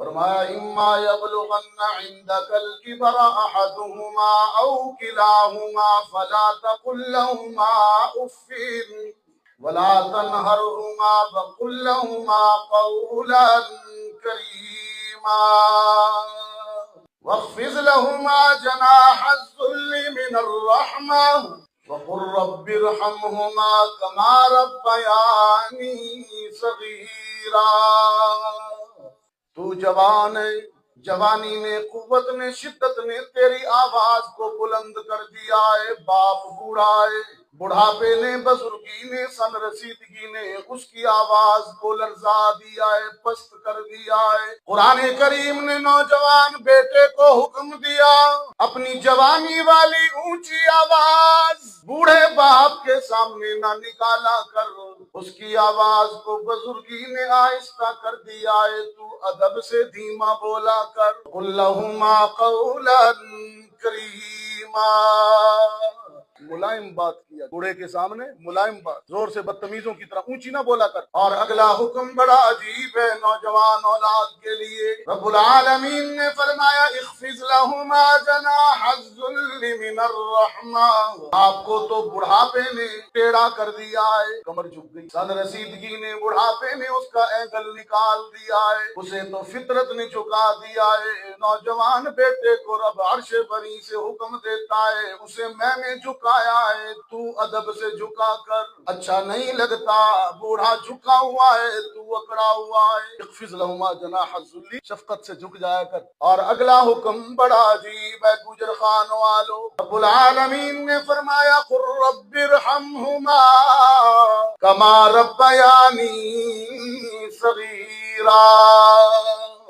فرمایا اما یبلغن عندک الکبر احدہما او کلاہما فلا تقل لہما اف ولا تنہرہما وقل لہما قولا کریما واخفض لهما جناح الذل من الرحمة وقل رب ارحمهما كما ربياني صغيرا. تو جوان ہے، جوانی نے، قوت نے، شدت نے تیری آواز کو بلند کر دیا ہے. باپ بوڑھا ہے، بڑھاپے نے، بزرگی نے، سن رسیدگی نے اس کی آواز کو لرزا دیا ہے، پست کر دیا ہے. قرآن کریم نے نوجوان بیٹے کو حکم دیا اپنی جوانی والی اونچی آواز بوڑھے باپ کے سامنے نہ نکالا کر. اس کی آواز کو بزرگی نے آہستہ کر دیا ہے، تو ادب سے دھیما بولا کر. قل لہما قولا کریما. ملائم بات کیا بوڑھے کے سامنے، ملائم بات، زور سے بدتمیزوں کی طرح اونچی نہ بولا کر. اور اگلا حکم بڑا عجیب ہے نوجوان اولاد کے لیے. رب العالمین نے فرمایا اخفض لہما جناح الذل من الرحمہ. آپ کو تو بڑھاپے نے ٹیڑھا کر دیا ہے، کمر جھک گئی. سن رسیدگی نے، بڑھاپے نے اس کا اینگل نکال دیا ہے، اسے تو فطرت نے جھکا دیا ہے. نوجوان بیٹے کو رب عرش بری سے حکم دیتا ہے، اسے میں نے جھکایا ہے، تو ادب سے جھکا کر. اچھا نہیں لگتا، بوڑھا جھکا ہوا ہے، تو اکڑا ہوا ہے. اخفض لہما جناح الذل، شفقت سے جھک جایا کر. اور اگلا حکم بڑا عجیب ہے گجر خان والو. رب العالمین نے فرمایا قل رب ارحمہما کما ربیانی صغیرا.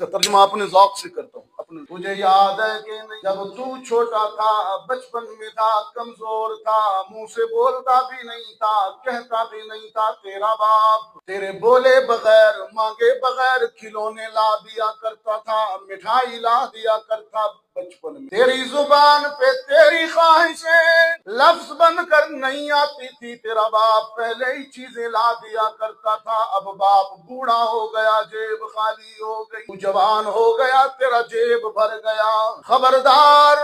ترجمہ اپنے ذوق سے کرتا ہوں. مجھے یاد ہے کہ جب تو چھوٹا تھا، بچپن میں تھا، کمزور تھا، منہ سے بولتا بھی نہیں تھا، کہتا بھی نہیں تھا، تیرا باپ تیرے بولے بغیر، مانگے بغیر کھلونے لا دیا کرتا تھا، مٹھائی لا دیا کرتا. بچپن میں تیری زبان پہ تیری خواہشیں لفظ بن کر نہیں آتی تھی، تیرا باپ پہلے ہی چیزیں لا دیا کرتا تھا. اب باپ بوڑھا ہو گیا، جیب خالی ہو گئی، تو جوان ہو گیا، تیرا جیب بھر گیا. خبردار،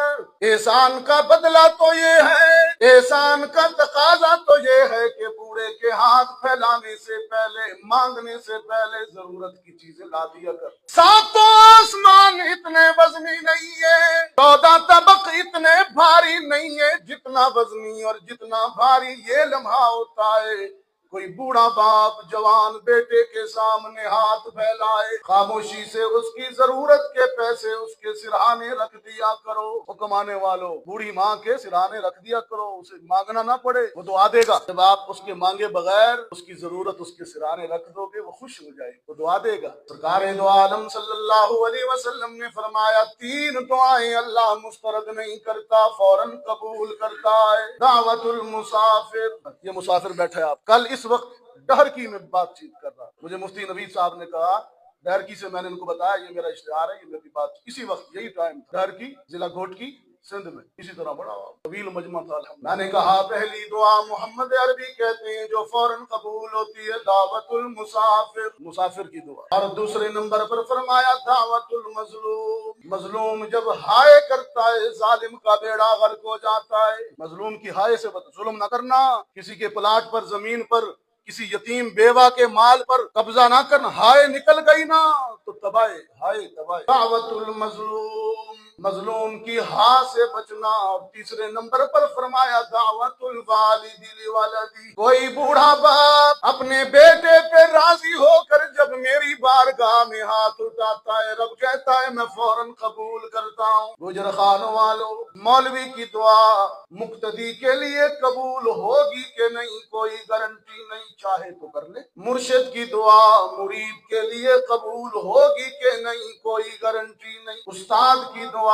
احسان کا بدلہ تو یہ ہے، احسان کا تقاضا تو یہ ہے کہ بوڑھے کے ہاتھ پھیلانے سے پہلے، مانگنے سے پہلے ضرورت کی چیزیں لا دیا کر. ساتوں آسمان اتنے وزنی نہیں ہے، 14 طبق اتنے بھاری نہیں ہے جتنا وزنی اور جتنا بھاری یہ لمحہ ہوتا ہے. کوئی بوڑھا باپ جوان بیٹے کے سامنے ہاتھ پھیلائے، خاموشی سے اس کی ضرورت کے پیسے اس کے سرہانے رکھ دیا کرو. وہ کمانے والوں، بوڑھی ماں کے سرہانے رکھ دیا کرو، اسے مانگنا نہ پڑے، وہ دعا دے گا. جب آپ اس کے مانگے بغیر اس کی ضرورت اس کے سرہانے رکھ دو گے، وہ خوش ہو جائے، وہ دعا دے گا. سرکار دو عالم صلی اللہ علیہ وسلم نے فرمایا 3 دعائیں اللہ مسترد نہیں کرتا، فوراً قبول کرتا ہے. دعوت المسافر، یہ مسافر بیٹھے آپ. کل اس وقت ڈہرکی میں بات چیت کر رہا، مجھے مفتی نوید صاحب نے کہا، ڈہرکی سے میں نے ان کو بتایا یہ میرا اشتہار ہے، یہ میری بات اسی وقت یہی ٹائم تھا، ڈہرکی ضلع گھوٹکی سندھ میں، اسی طرح بڑا طویل مجمع تھا. میں نے کہا پہلی دعا محمد عربی کہتے ہیں جو فوراً قبول ہوتی ہے، دعوت المسافر، مسافر کی دعا. اور دوسرے نمبر پر فرمایا دعوت المظلوم، مظلوم جب ہائے کرتا ہے ظالم کا بیڑا غرق ہو جاتا ہے. مظلوم کی ہائے سے ظلم نہ کرنا، کسی کے پلاٹ پر، زمین پر، کسی یتیم بیوہ کے مال پر قبضہ نہ کرنا. ہائے نکل گئی نا تو تباہ، ہائے تباہ. دعوت المظلوم، مظلوم کی ہاں سے بچنا. اور تیسرے نمبر پر فرمایا دعوت الوالد لولدی، کوئی بوڑھا باپ اپنے بیٹے پہ راضی ہو کر جب میری بارگاہ میں ہاتھ اٹھاتا ہے، رب کہتا ہے میں فوراً قبول کرتا ہوں. گجر خانوں والو، مولوی کی دعا مقتدی کے لیے قبول ہوگی کہ نہیں کوئی گارنٹی نہیں، چاہے تو کر لے. مرشد کی دعا مرید کے لیے قبول ہوگی کہ نہیں کوئی گارنٹی نہیں. استاد کی دعا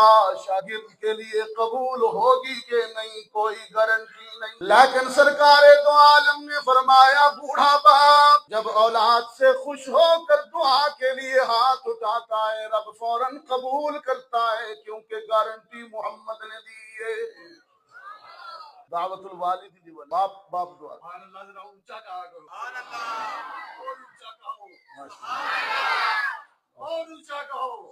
شاگرد کے لیے قبول ہوگی کہ نہیں کوئی گارنٹی نہیں. لیکن سرکار دو عالم نے فرمایا بوڑھا باپ جب اولاد سے خوش ہو کر دعا کے لیے ہاتھ اٹھاتا ہے، رب فوراً قبول کرتا ہے، کیونکہ گارنٹی محمد نے دی ہے. دعوت الوالد دی، باپ باپ دعا. سبحان اللہ، ذرا اونچا کہا کرو. سبحان اللہ، اور اونچا کہو. اور اونچا کہو.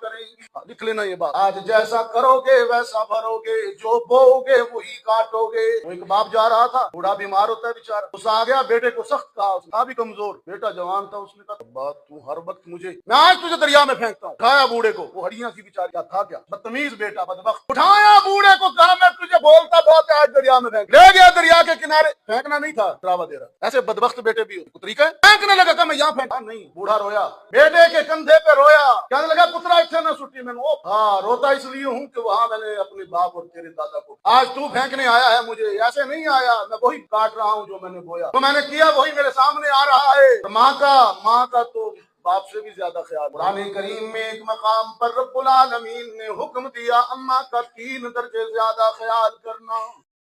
کریں گی۔ لکھ لینا یہ بات، آج جیسا کرو گے ویسا بھرو گے، جو بو گے وہی کاٹو گے۔ وہ ایک باپ جا رہا تھا، بوڑھا بیمار ہوتا ہے بیچارہ، اس آ گیا بیٹے کو سخت کہا، اس تھا بھی کمزور، بیٹا جوان تھا، اس نے کہا ابا تو ہر وقت مجھے، میں آج تجھے دریا میں پھینکتا ہوں۔ اٹھایا بوڑھے کو، وہ ہڈیاں سی بیچاری، کیا تھا کیا بدتمیز بیٹا بدبخت، اٹھایا بوڑھے کو، کہا میں تجھے بولتا بہت ہے آج دریا میں پھینک، لے گیا دریا کے کنارے، پھینکنا نہیں تھا ڈراوا دے رہا، ایسے بدبخت بیٹے بھی ہو، طریقہ ہے پھینکنے لگا کہ میں یہاں پھینکا نہیں، بوڑھا رویا، بیٹے کے کندھے پہ رویا، کہنے لگا پترا اتنے نہ سٹی، میں نے ہاں روتا اس لیے ہوں کہ وہاں میں نے اپنے باپ اور تیرے دادا کو، آج تو پھینکنے آیا ہے مجھے، ایسے نہیں آیا، میں وہی کاٹ رہا ہوں جو میں نے بویا، تو میں نے کیا وہی میرے سامنے آ رہا ہے۔ ماں کا تو باپ سے بھی زیادہ خیال۔ قرآن کریم میں ایک مقام پر رب العالمین نے حکم دیا اماں کا 3 درجے زیادہ خیال کرنا۔